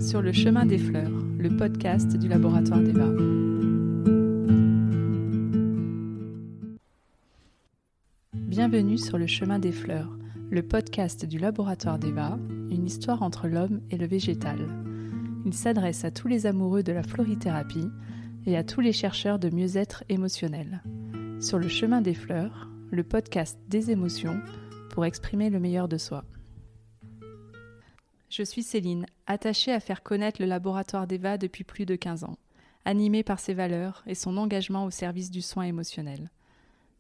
Sur le chemin des fleurs, le podcast du laboratoire d'Eva. Bienvenue sur le chemin des fleurs, le podcast du laboratoire d'Eva, une histoire entre l'homme et le végétal. Il s'adresse à tous les amoureux de la florithérapie et à tous les chercheurs de mieux-être émotionnel. Sur le chemin des fleurs, le podcast des émotions pour exprimer le meilleur de soi. Je suis Céline, attachée à faire connaître le laboratoire d'Eva depuis plus de 15 ans, animée par ses valeurs et son engagement au service du soin émotionnel.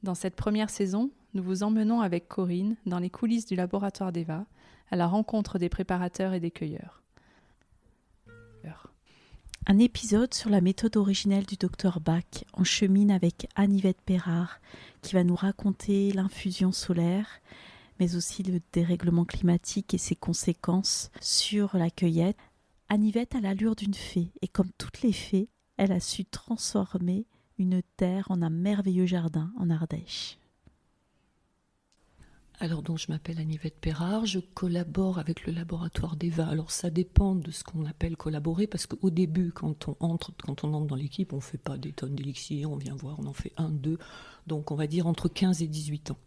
Dans cette première saison, nous vous emmenons avec Corinne dans les coulisses du laboratoire d'Eva, à la rencontre des préparateurs et des cueilleurs. Un épisode sur la méthode originelle du Dr Bach. On chemine avec Anne-Yvette Pérard qui va nous raconter l'infusion solaire, mais aussi le dérèglement climatique et ses conséquences sur la cueillette. Anne-Yvette a l'allure d'une fée, et comme toutes les fées, elle a su transformer une terre en un merveilleux jardin en Ardèche. Alors donc je m'appelle Anne-Yvette Pérard, je collabore avec le laboratoire d'Eva. Alors ça dépend de ce qu'on appelle collaborer, parce qu'au début, quand on entre dans l'équipe, on ne fait pas des tonnes d'élixir, on vient voir, on en fait 1, 2, donc on va dire entre 15 et 18 ans.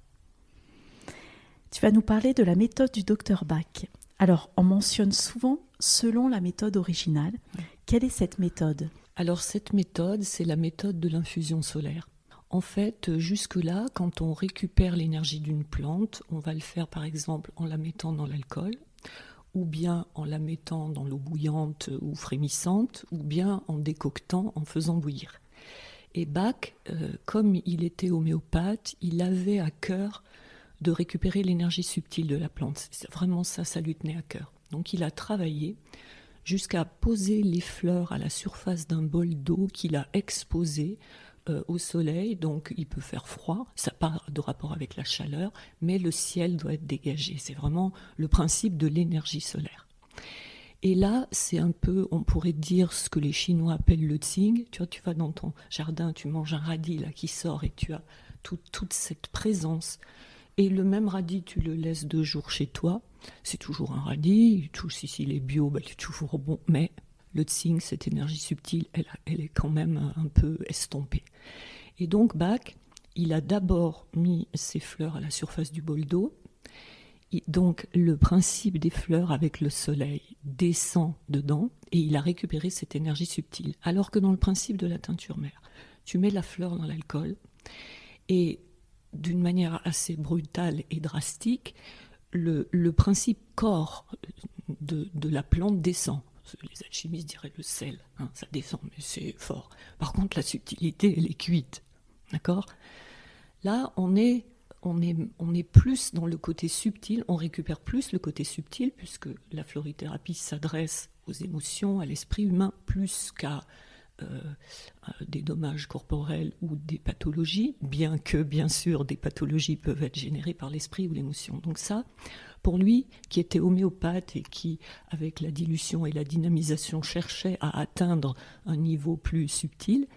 Tu vas nous parler de la méthode du Dr Bach. Alors, on mentionne souvent selon la méthode originale. Quelle est cette méthode ? Alors, cette méthode, c'est la méthode de l'infusion solaire. En fait, jusque-là, quand on récupère l'énergie d'une plante, on va le faire par exemple en la mettant dans l'alcool, ou bien en la mettant dans l'eau bouillante ou frémissante, ou bien en décoctant, en faisant bouillir. Et Bach, comme il était homéopathe, il avait à cœur de récupérer l'énergie subtile de la plante. C'est vraiment ça lui tenait à cœur. Donc il a travaillé jusqu'à poser les fleurs à la surface d'un bol d'eau qu'il a exposé au soleil. Donc il peut faire froid, ça n'a pas de rapport avec la chaleur, mais le ciel doit être dégagé. C'est vraiment le principe de l'énergie solaire. Et là, c'est un peu, on pourrait dire ce que les Chinois appellent le Tsing. Tu vois, tu vas dans ton jardin, tu manges un radis là, qui sort et tu as toute cette présence. Et le même radis, tu le laisses 2 jours chez toi, c'est toujours un radis, si s'il est bio, il est toujours bon, mais le Tsing, cette énergie subtile, elle est quand même un peu estompée. Et donc Bach, il a d'abord mis ses fleurs à la surface du bol d'eau, et donc le principe des fleurs avec le soleil descend dedans, et il a récupéré cette énergie subtile. Alors que dans le principe de la teinture mère, tu mets la fleur dans l'alcool, et d'une manière assez brutale et drastique, le principe corps de la plante descend. Les alchimistes diraient le sel, ça descend, mais c'est fort. Par contre, la subtilité, elle est cuite. D'accord ? Là, on est plus dans le côté subtil, on récupère plus le côté subtil, puisque la florithérapie s'adresse aux émotions, à l'esprit humain, plus qu'à des dommages corporels ou des pathologies, bien que, bien sûr, des pathologies peuvent être générées par l'esprit ou l'émotion. Donc ça, pour lui, qui était homéopathe et qui, avec la dilution et la dynamisation, cherchait à atteindre un niveau plus subtil,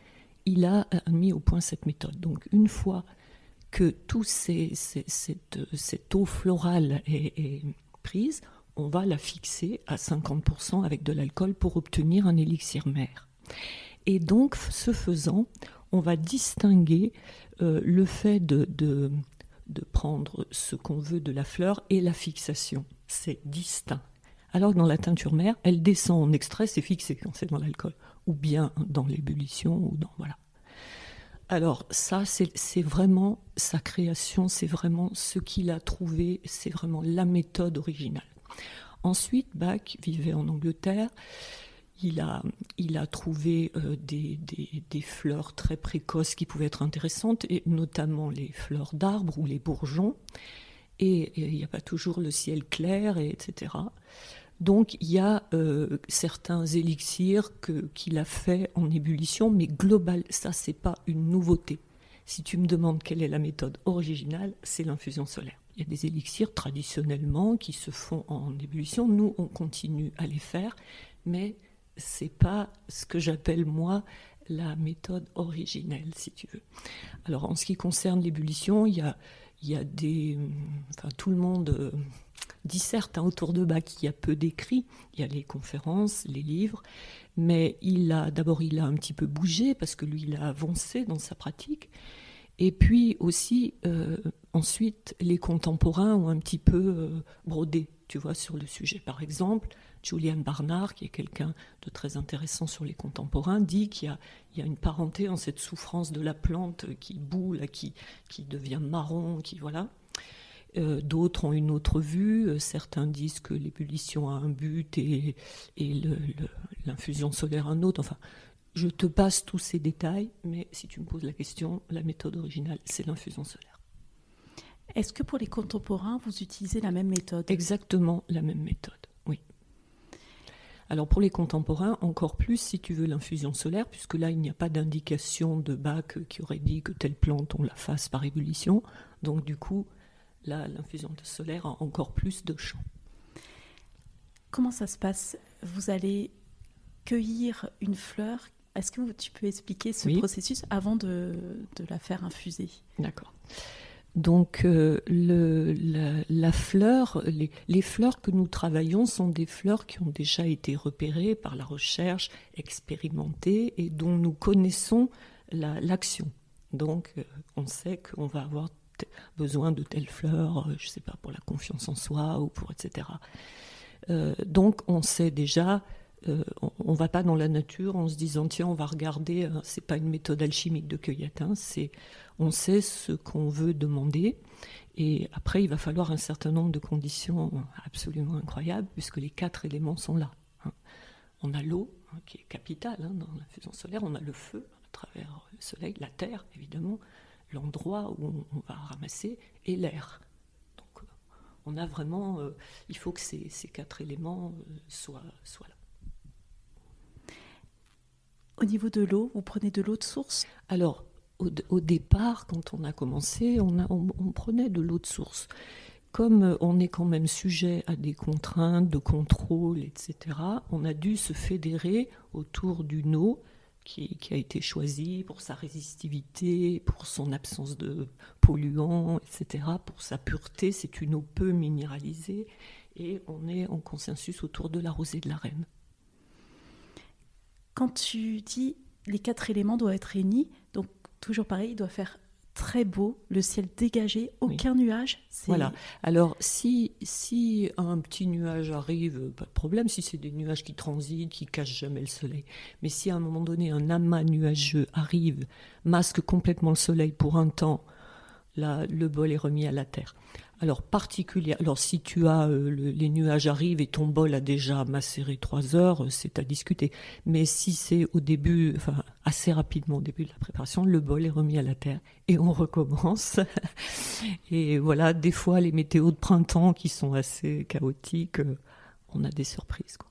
il a mis au point cette méthode. Donc une fois que cette eau florale est prise, on va la fixer à 50% avec de l'alcool pour obtenir un élixir mère. Et donc, ce faisant, on va distinguer le fait de prendre ce qu'on veut de la fleur et la fixation. C'est distinct. Alors que dans la teinture mère, elle descend en extrait, c'est fixé quand c'est dans l'alcool, ou bien dans l'ébullition, ou dans... Voilà. Alors ça, c'est vraiment sa création, c'est vraiment ce qu'il a trouvé, c'est vraiment la méthode originale. Ensuite, Bach vivait en Angleterre. Il a trouvé des fleurs très précoces qui pouvaient être intéressantes, et notamment les fleurs d'arbres ou les bourgeons. Et il n'y a pas toujours le ciel clair, etc. Donc il y a certains élixirs qu'il a fait en ébullition, mais global, ça c'est pas une nouveauté. Si tu me demandes quelle est la méthode originale, c'est l'infusion solaire. Il y a des élixirs traditionnellement qui se font en ébullition. Nous, on continue à les faire, mais c'est pas ce que j'appelle moi la méthode originelle, si tu veux. Alors en ce qui concerne l'ébullition, il y a des, tout le monde disserte autour de Bach. Il y a peu d'écrits, il y a les conférences, les livres, mais d'abord il a un petit peu bougé parce que lui il a avancé dans sa pratique, et puis aussi ensuite les contemporains ont un petit peu brodé, tu vois, sur le sujet. Par exemple, Julian Barnard, qui est quelqu'un de très intéressant sur les contemporains, dit qu'il y a une parenté en cette souffrance de la plante qui boue, là, qui devient marron, qui voilà. D'autres ont une autre vue. Certains disent que l'ébullition a un but et l'infusion solaire un autre. Enfin, je te passe tous ces détails, mais si tu me poses la question, la méthode originale, c'est l'infusion solaire. Est-ce que pour les contemporains, vous utilisez la même méthode ? Exactement la même méthode, oui. Alors pour les contemporains, encore plus si tu veux l'infusion solaire, puisque là il n'y a pas d'indication de Bach qui aurait dit que telle plante on la fasse par ébullition. Donc du coup, là l'infusion solaire a encore plus de champ. Comment ça se passe ? Vous allez cueillir une fleur. Est-ce que tu peux expliquer ce processus avant de la faire infuser ? D'accord. Donc la fleur, les fleurs que nous travaillons sont des fleurs qui ont déjà été repérées par la recherche, expérimentées et dont nous connaissons l'action. Donc on sait qu'on va avoir besoin de telles fleurs, je ne sais pas, pour la confiance en soi ou pour etc. Donc on sait déjà, on ne va pas dans la nature en se disant tiens on va regarder, c'est pas une méthode alchimique de cueillette, on sait ce qu'on veut demander et après il va falloir un certain nombre de conditions absolument incroyables puisque les 4 éléments sont là. On a l'eau qui est capitale dans l'infusion solaire, on a le feu à travers le soleil, la terre évidemment, l'endroit où on va ramasser et l'air. Donc on a vraiment, il faut que ces 4 éléments soient là. Au niveau de l'eau, vous prenez de l'eau de source ? Alors, au départ, quand on a commencé, on prenait de l'eau de source. Comme on est quand même sujet à des contraintes de contrôle, etc., on a dû se fédérer autour d'une eau qui a été choisie pour sa résistivité, pour son absence de polluants, etc., pour sa pureté. C'est une eau peu minéralisée et on est en consensus autour de la rosée de la reine. Quand tu dis les 4 éléments doivent être réunis, donc toujours pareil, il doit faire très beau, le ciel dégagé, aucun nuage. Voilà. Alors si un petit nuage arrive, pas de problème, si c'est des nuages qui transitent, qui cachent jamais le soleil. Mais si à un moment donné un amas nuageux arrive, masque complètement le soleil pour un temps, là le bol est remis à la terre. Alors si tu as les nuages arrivent et ton bol a déjà macéré 3 heures, c'est à discuter. Mais si c'est au début, enfin assez rapidement au début de la préparation, le bol est remis à la terre et on recommence. Et voilà, des fois les météos de printemps qui sont assez chaotiques, on a des surprises, quoi.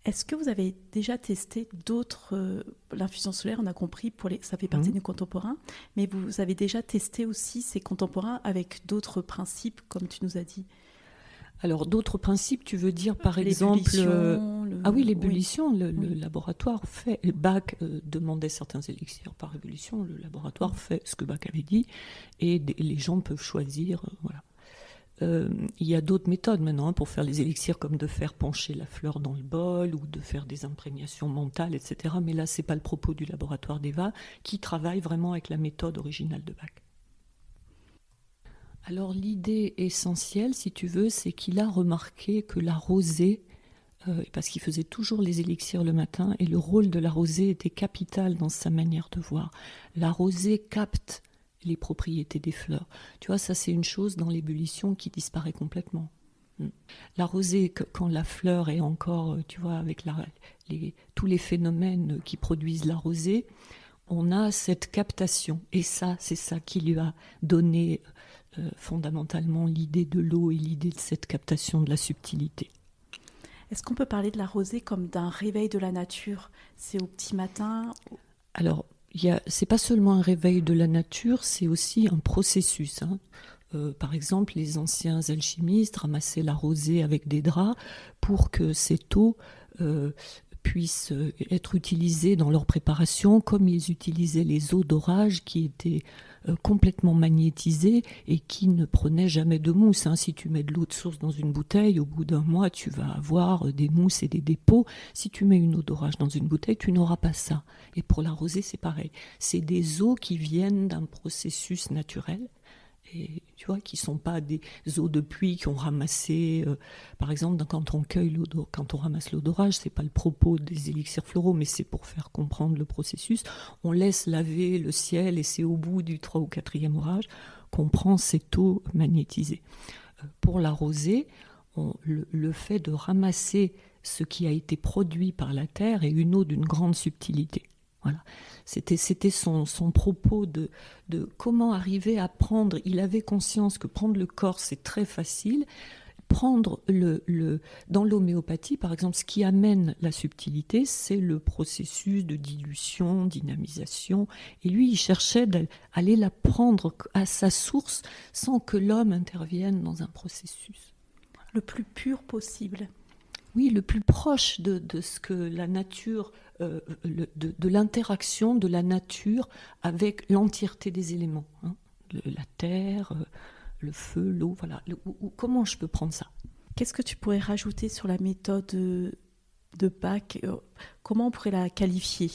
Est-ce que vous avez déjà testé d'autres... l'infusion solaire, on a compris, ça fait partie des contemporains, mais vous avez déjà testé aussi ces contemporains avec d'autres principes, comme tu nous as dit ? Alors, d'autres principes, tu veux dire, par exemple... Ah oui, l'ébullition, le laboratoire fait... Bach demandait certains élixirs par ébullition, le laboratoire fait ce que Bach avait dit, et les gens peuvent choisir, voilà. Il y a d'autres méthodes maintenant pour faire les élixirs, comme de faire pencher la fleur dans le bol ou de faire des imprégnations mentales, etc. Mais là, ce n'est pas le propos du laboratoire d'Eva, qui travaille vraiment avec la méthode originale de Bach. Alors l'idée essentielle, si tu veux, c'est qu'il a remarqué que la rosée, parce qu'il faisait toujours les élixirs le matin, et le rôle de la rosée était capital dans sa manière de voir. La rosée capte les propriétés des fleurs. Tu vois, ça c'est une chose dans l'ébullition qui disparaît complètement. La rosée, quand la fleur est encore, tu vois, avec tous les phénomènes qui produisent la rosée, on a cette captation. Et ça, c'est ça qui lui a donné fondamentalement l'idée de l'eau et l'idée de cette captation de la subtilité. Est-ce qu'on peut parler de la rosée comme d'un réveil de la nature ? C'est au petit matin ? Alors, c'est pas seulement un réveil de la nature, c'est aussi un processus. Par exemple, les anciens alchimistes ramassaient la rosée avec des draps pour que cette eau puissent être utilisés dans leur préparation, comme ils utilisaient les eaux d'orage qui étaient complètement magnétisées et qui ne prenaient jamais de mousse. Si tu mets de l'eau de source dans une bouteille, au bout d'un mois, tu vas avoir des mousses et des dépôts. Si tu mets une eau d'orage dans une bouteille, tu n'auras pas ça. Et pour la rosée, c'est pareil. C'est des eaux qui viennent d'un processus naturel. Et tu vois, qui ne sont pas des eaux de pluie qui ont ramassé, par exemple, quand on ramasse l'eau d'orage, ce n'est pas le propos des élixirs floraux, mais c'est pour faire comprendre le processus. On laisse laver le ciel et c'est au bout du 3 ou 4e orage qu'on prend cette eau magnétisée. Pour la rosée, le fait de ramasser ce qui a été produit par la terre est une eau d'une grande subtilité. Voilà. C'était son propos de comment arriver à prendre. Il avait conscience que prendre le corps, c'est très facile. Prendre dans l'homéopathie, par exemple, ce qui amène la subtilité, c'est le processus de dilution, dynamisation. Et lui, il cherchait d'aller la prendre à sa source sans que l'homme intervienne dans un processus. Le plus pur possible. Oui, le plus proche de ce que la nature, de l'interaction de la nature avec l'entièreté des éléments. La terre, le feu, l'eau, voilà. Comment je peux prendre ça ? Qu'est-ce que tu pourrais rajouter sur la méthode de Bach ? Comment on pourrait la qualifier ?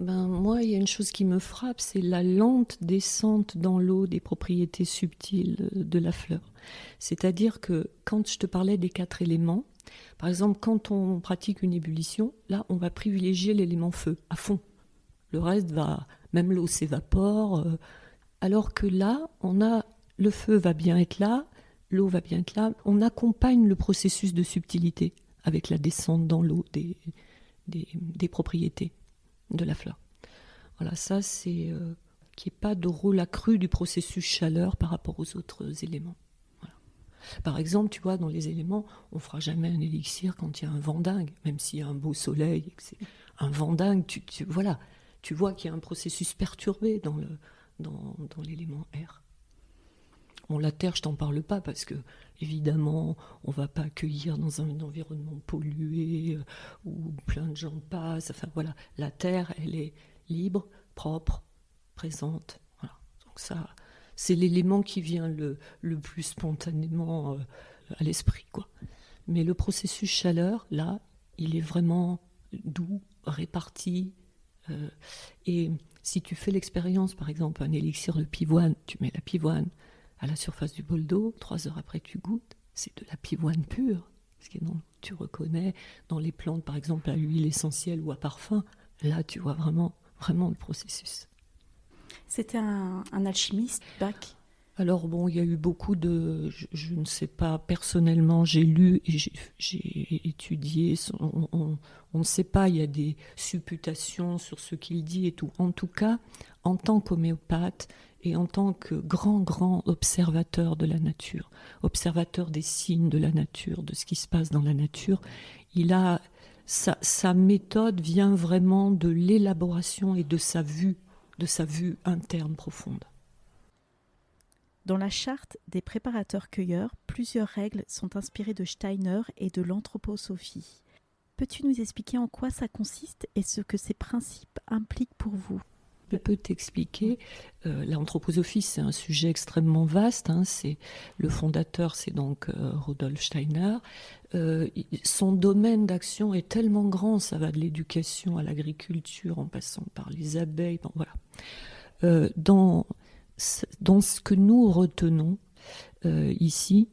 Moi, il y a une chose qui me frappe, c'est la lente descente dans l'eau des propriétés subtiles de la fleur. C'est-à-dire que quand je te parlais des 4 éléments, par exemple, quand on pratique une ébullition, là, on va privilégier l'élément feu à fond. Le reste même l'eau s'évapore. Alors que là, le feu va bien être là, l'eau va bien être là. On accompagne le processus de subtilité avec la descente dans l'eau des propriétés de la fleur. Voilà, ça, c'est qu'il n'y ait pas de rôle accru du processus chaleur par rapport aux autres éléments. Par exemple, tu vois, dans les éléments, on ne fera jamais un élixir quand il y a un vent dingue, même s'il y a un beau soleil, et que c'est un vent dingue, tu vois qu'il y a un processus perturbé dans l'élément air. Bon, la terre, je t'en parle pas parce que, évidemment, on ne va pas accueillir dans un environnement pollué où plein de gens passent. Enfin, voilà, la terre, elle est libre, propre, présente. Voilà. Donc ça, c'est l'élément qui vient le plus spontanément à l'esprit, quoi. Mais le processus chaleur, là, il est vraiment doux, réparti. Et si tu fais l'expérience, par exemple, un élixir de pivoine, tu mets la pivoine à la surface du bol d'eau, 3 heures après tu goûtes, c'est de la pivoine pure. Parce que tu reconnais dans les plantes, par exemple, à l'huile essentielle ou à parfum, là, tu vois vraiment le processus. C'était un alchimiste, Bach. Alors bon, il y a eu beaucoup de... Je ne sais pas, personnellement, j'ai lu et j'ai étudié. On ne sait pas, il y a des supputations sur ce qu'il dit et tout. En tout cas, en tant qu'homéopathe et en tant que grand observateur de la nature, observateur des signes de la nature, de ce qui se passe dans la nature, sa méthode vient vraiment de l'élaboration et de sa vue interne profonde. Dans la charte des préparateurs-cueilleurs, plusieurs règles sont inspirées de Steiner et de l'anthroposophie. Peux-tu nous expliquer en quoi ça consiste et ce que ces principes impliquent pour vous ? Je peux t'expliquer. L'anthroposophie, c'est un sujet extrêmement vaste. C'est le fondateur, c'est donc Rudolf Steiner. Son domaine d'action est tellement grand, ça va de l'éducation à l'agriculture, en passant par les abeilles. Bon, voilà. Dans ce que nous retenons ici,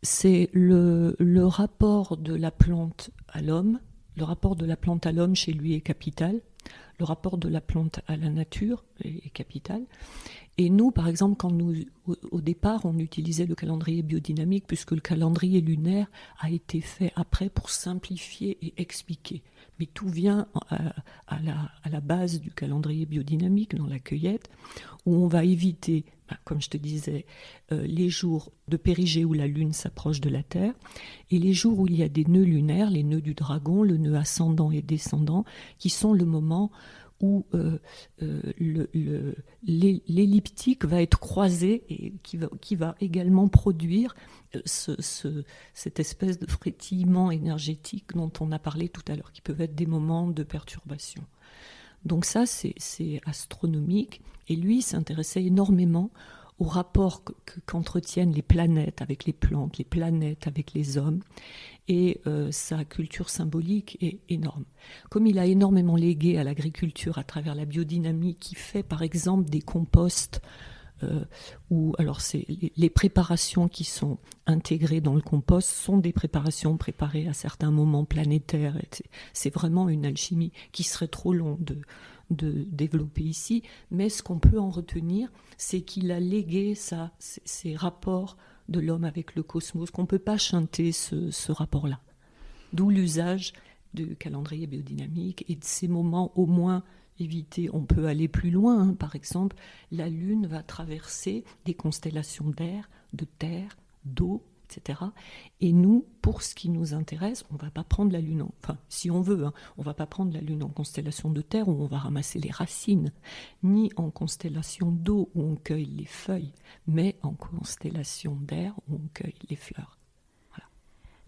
c'est le rapport de la plante à l'homme. Le rapport de la plante à l'homme chez lui est capital. Le rapport de la plante à la nature est capital. Et nous, par exemple, au départ, on utilisait le calendrier biodynamique, puisque le calendrier lunaire a été fait après pour simplifier et expliquer. Mais tout vient à la base du calendrier biodynamique, dans la cueillette, où on va éviter, comme je te disais, les jours de périgée où la lune s'approche de la Terre, et les jours où il y a des nœuds lunaires, les nœuds du dragon, le nœud ascendant et descendant, qui sont le moment où l'elliptique va être croisé et qui va également produire cette espèce de frétillement énergétique dont on a parlé tout à l'heure, qui peuvent être des moments de perturbation. Donc ça, c'est astronomique. Et lui, il s'intéressait énormément au rapport qu'entretiennent les planètes avec les plantes, les planètes avec les hommes. Et sa culture symbolique est énorme. Comme il a énormément légué à l'agriculture à travers la biodynamie, qui fait par exemple des composts, où alors c'est les préparations qui sont intégrées dans le compost sont des préparations préparées à certains moments planétaires. C'est vraiment une alchimie qui serait trop long de développer ici, mais ce qu'on peut en retenir, c'est qu'il a légué ces rapports de l'homme avec le cosmos, qu'on ne peut pas chanter ce rapport-là. D'où l'usage du calendrier biodynamique et de ces moments au moins évités. On peut aller plus loin, hein. Par exemple, la Lune va traverser des constellations d'air, de terre, d'eau, etc. Et nous, pour ce qui nous intéresse, on ne va pas prendre la Lune, enfin, si on veut, hein, on ne va pas prendre la Lune en constellation de terre où on va ramasser les racines, ni en constellation d'eau où on cueille les feuilles, mais en constellation d'air où on cueille les fleurs. Voilà.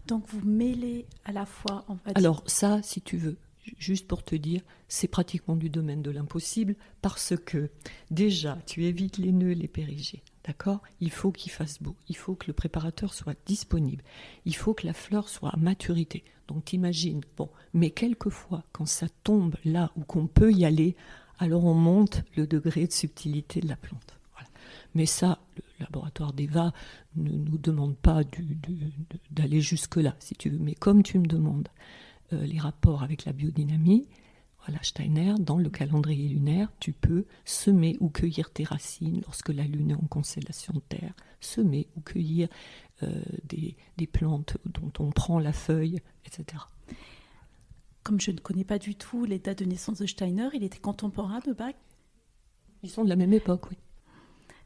Donc vous mêlez à la fois... Alors ça, si tu veux, juste pour te dire, c'est pratiquement du domaine de l'impossible parce que déjà, tu évites les nœuds, les périgées. D'accord ? Il faut qu'il fasse beau, il faut que le préparateur soit disponible, il faut que la fleur soit à maturité. Donc t'imagines, mais quelquefois, quand ça tombe là où qu'on peut y aller, alors on monte le degré de subtilité de la plante. Voilà. Mais ça, le laboratoire d'Eva ne nous demande pas d'aller jusque-là, si tu veux. Mais comme tu me demandes les rapports avec la biodynamie, voilà, Steiner, dans le calendrier lunaire, tu peux semer ou cueillir tes racines lorsque la Lune est en constellation de terre, semer ou cueillir des plantes dont on prend la feuille, etc. Comme je ne connais pas du tout les dates de naissance de Steiner, il était contemporain de Bach. Ils sont de la même époque, oui.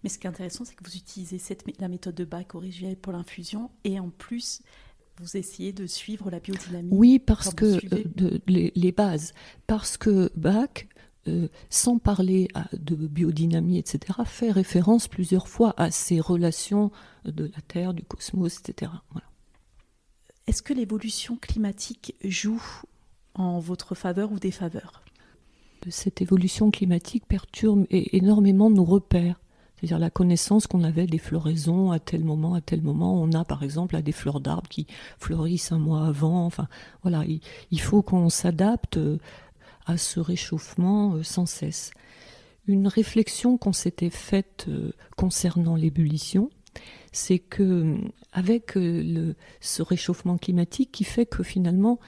Mais ce qui est intéressant, c'est que vous utilisez la méthode de Bach originelle pour l'infusion et en plus... Vous essayez de suivre la biodynamie. Oui, parce que les bases. Parce que Bach, sans parler de biodynamie, etc., fait référence plusieurs fois à ces relations de la Terre, du cosmos, etc. Voilà. Est-ce que l'évolution climatique joue en votre faveur ou défaveur ? Cette évolution climatique perturbe énormément nos repères. C'est-à-dire la connaissance qu'on avait des floraisons à tel moment. On a par exemple des fleurs d'arbres qui fleurissent un mois avant. Enfin, voilà, il faut qu'on s'adapte à ce réchauffement sans cesse. Une réflexion qu'on s'était faite concernant l'ébullition, c'est que avec ce réchauffement climatique qui fait que finalement,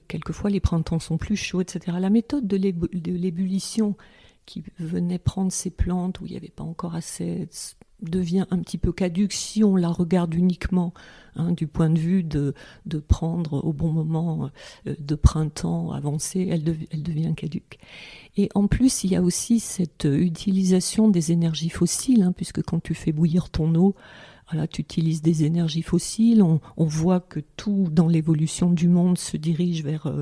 quelquefois les printemps sont plus chauds, etc. La méthode de l'ébullition qui venait prendre ces plantes où il n'y avait pas encore assez, devient un petit peu caduque si on la regarde uniquement du point de vue de prendre au bon moment de printemps avancé, elle devient caduque. Et en plus, il y a aussi cette utilisation des énergies fossiles, puisque quand tu fais bouillir ton eau, voilà, tu utilises des énergies fossiles, on voit que tout dans l'évolution du monde se dirige vers...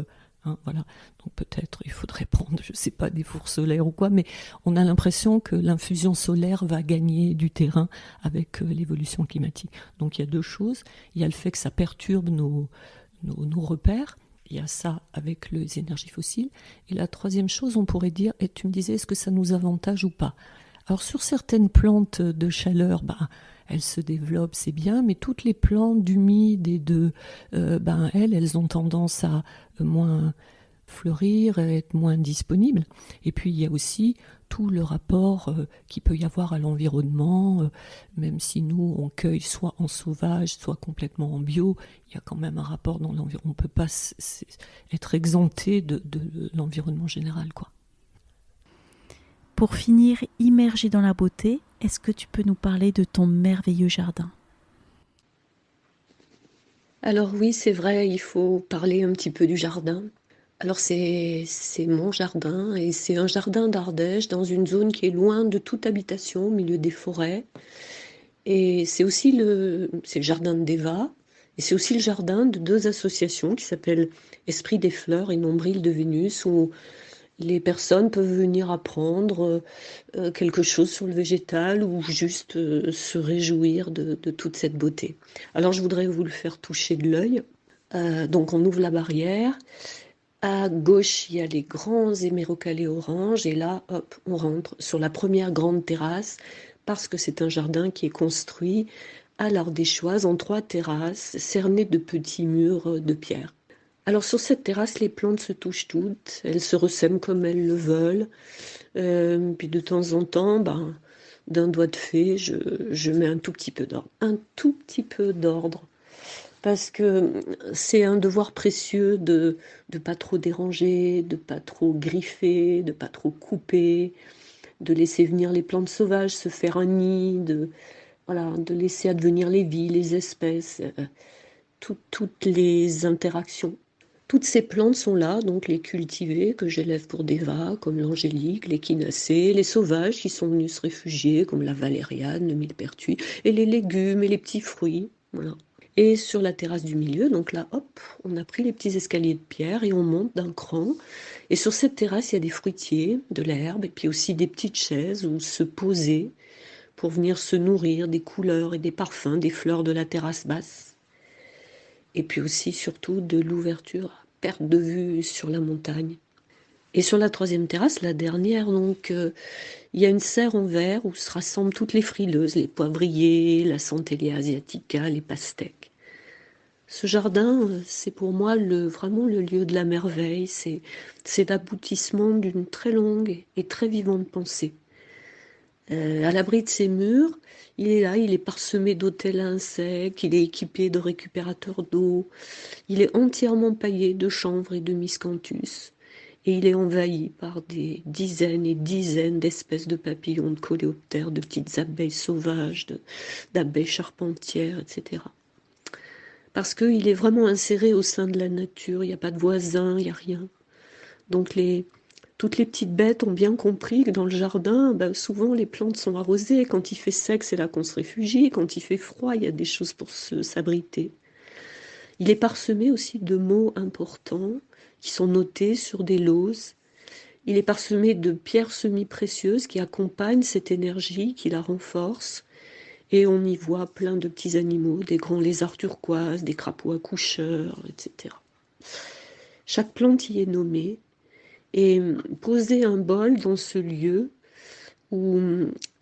voilà. Donc peut-être il faudrait prendre, je ne sais pas, des fours solaires ou quoi, mais on a l'impression que l'infusion solaire va gagner du terrain avec l'évolution climatique. Donc il y a deux choses. Il y a le fait que ça perturbe nos repères. Il y a ça avec les énergies fossiles. Et la troisième chose, on pourrait dire, et tu me disais, est-ce que ça nous avantage ou pas ? Alors sur certaines plantes de chaleur, elles se développent, c'est bien, mais toutes les plantes d'humide et elles ont tendance à moins fleurir, à être moins disponibles. Et puis il y a aussi tout le rapport qu'il peut y avoir à l'environnement, même si nous on cueille soit en sauvage, soit complètement en bio, il y a quand même un rapport dans l'environnement. On ne peut pas être exempté de l'environnement général, quoi. Pour finir, immergé dans la beauté, est-ce que tu peux nous parler de ton merveilleux jardin ? Alors oui, c'est vrai, il faut parler un petit peu du jardin. Alors c'est mon jardin et c'est un jardin d'Ardèche dans une zone qui est loin de toute habitation, au milieu des forêts. Et c'est aussi le jardin de Deva et c'est aussi le jardin de deux associations qui s'appellent Esprit des Fleurs et Nombril de Vénus où Les personnes peuvent venir apprendre quelque chose sur le végétal ou juste se réjouir de toute cette beauté. Alors je voudrais vous le faire toucher de l'œil. Donc on ouvre la barrière. À gauche, il y a les grands hémérocalés oranges et là, hop, on rentre sur la première grande terrasse parce que c'est un jardin qui est construit à l'ardéchoise en 3 terrasses cernées de petits murs de pierre. Alors sur cette terrasse, les plantes se touchent toutes, elles se ressèment comme elles le veulent. Puis de temps en temps, d'un doigt de fée, je mets un tout petit peu d'ordre. Un tout petit peu d'ordre. Parce que c'est un devoir précieux de ne pas trop déranger, de pas trop griffer, de pas trop couper, de laisser venir les plantes sauvages se faire un nid, de laisser advenir les vies, les espèces, toutes les interactions. Toutes ces plantes sont là, donc les cultivées que j'élève pour Deva, comme l'angélique, l'échinacée, les sauvages qui sont venus se réfugier, comme la valériane, le millepertuis, et les légumes et les petits fruits. Voilà. Et sur la terrasse du milieu, donc là, hop, on a pris les petits escaliers de pierre et on monte d'un cran. Et sur cette terrasse, il y a des fruitiers, de l'herbe, et puis aussi des petites chaises où se poser pour venir se nourrir des couleurs et des parfums des fleurs de la terrasse basse. Et puis aussi, surtout, de l'ouverture à perte de vue sur la montagne. Et sur la 3e terrasse, la dernière, donc, il y a une serre en verre où se rassemblent toutes les frileuses, les poivriers, la Centelea asiatica, les pastèques. Ce jardin, c'est pour moi vraiment le lieu de la merveille, c'est l'aboutissement d'une très longue et très vivante pensée. À l'abri de ses murs, il est là, il est parsemé d'autels à insectes, il est équipé de récupérateurs d'eau, il est entièrement paillé de chanvre et de miscanthus, et il est envahi par des dizaines et dizaines d'espèces de papillons, de coléoptères, de petites abeilles sauvages, d'abeilles charpentières, etc. Parce qu'il est vraiment inséré au sein de la nature, il n'y a pas de voisins, il n'y a rien. Donc toutes les petites bêtes ont bien compris que dans le jardin, souvent les plantes sont arrosées. Quand il fait sec, c'est là qu'on se réfugie. Quand il fait froid, il y a des choses pour s'abriter. Il est parsemé aussi de mots importants qui sont notés sur des lauses. Il est parsemé de pierres semi-précieuses qui accompagnent cette énergie, qui la renforce. Et on y voit plein de petits animaux, des grands lézards turquoises, des crapauds accoucheurs, etc. Chaque plante y est nommée. Et poser un bol dans ce lieu où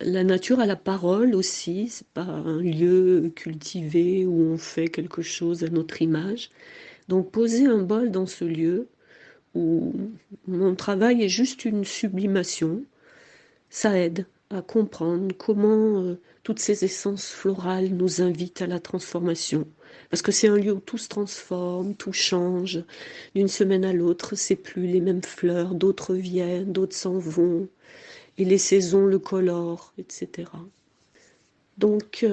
la nature a la parole aussi, c'est pas un lieu cultivé où on fait quelque chose à notre image. Donc poser un bol dans ce lieu où mon travail est juste une sublimation, ça aide à comprendre comment toutes ces essences florales nous invitent à la transformation. Parce que c'est un lieu où tout se transforme, tout change. D'une semaine à l'autre, c'est plus les mêmes fleurs, d'autres viennent, d'autres s'en vont. Et les saisons le colorent, etc. Donc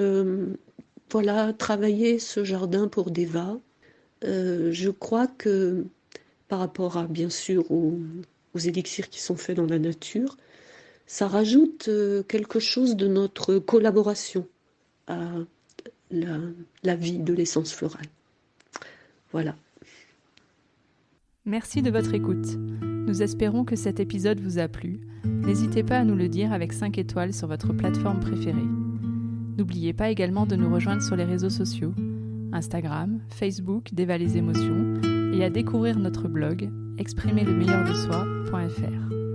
voilà, travailler ce jardin pour Deva, je crois que par rapport à, bien sûr, aux élixirs qui sont faits dans la nature, ça rajoute quelque chose de notre collaboration à la vie de l'essence florale. Voilà. Merci de votre écoute. Nous espérons que cet épisode vous a plu. N'hésitez pas à nous le dire avec 5 étoiles sur votre plateforme préférée. N'oubliez pas également de nous rejoindre sur les réseaux sociaux, Instagram, Facebook, Deva les émotions, et à découvrir notre blog exprimerlemeilleursoi.fr.